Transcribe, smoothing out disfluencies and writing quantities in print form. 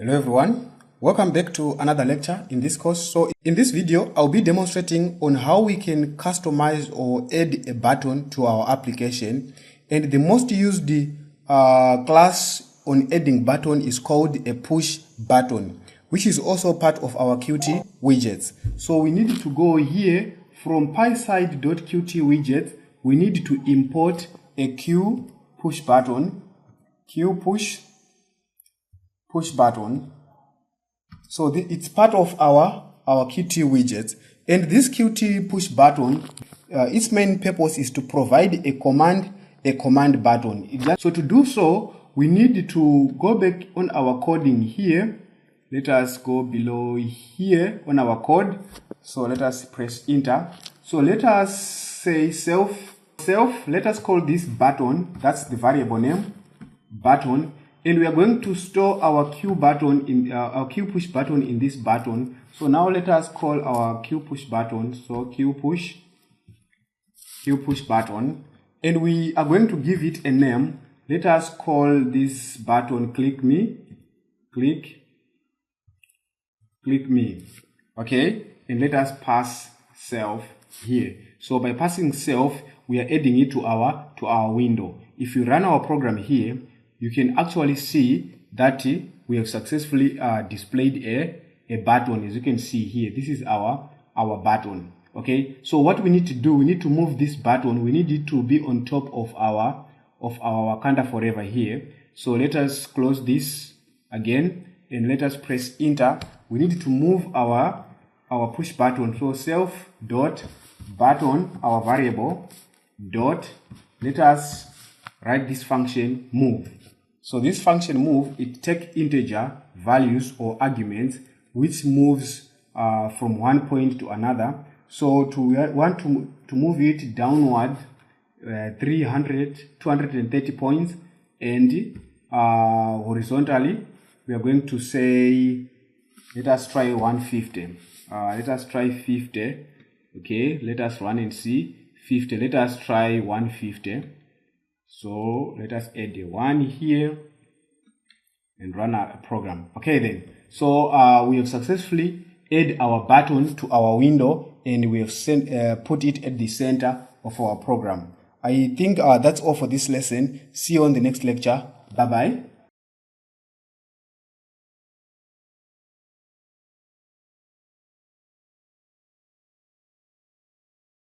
Hello everyone, welcome back to another lecture in this course. So in this video, I'll be demonstrating on how we can customize or add a button to our application. And the most used class on adding button is called a push button, which is also part of our Qt widgets. So we need to go here from PySide.qt widget. We need to import a QPushButton, QPushButton. So it's part of our Qt widget, and this QPushButton, its main purpose is to provide a command button. So to do so, we need to go back on our coding here. Let us go below here on our code. So let us press enter. So let us say self. Let us call this button. That's the variable name, button. And we are going to store our QPushButton in this button. So now let us call our QPushButton. So QPushButton, and we are going to give it a name. Let us call this button click me. Okay, and let us pass self here. So by passing self, we are adding it to our window. If you run our program here, you can actually see that we have successfully displayed a button. As you can see here, this is our button. Okay, so what we need to do, we need to move this button. We need it to be on top of our Wakanda Forever here. So let us close this again and let us press enter. We need to move our push button. So self dot button, our variable dot, let us write this function move. So this function move, it takes integer values or arguments which moves from one point to another. So we want to move it downward 230 points, and horizontally we are going to say, let us try 150. Let us try 50. Okay, let us run and see 50. Let us try 150. So let us add a 1 here and run a program. Okay then, so we have successfully added our button to our window, and we have put it at the center of our program. I think that's all for this lesson. See you on the next lecture. Bye bye.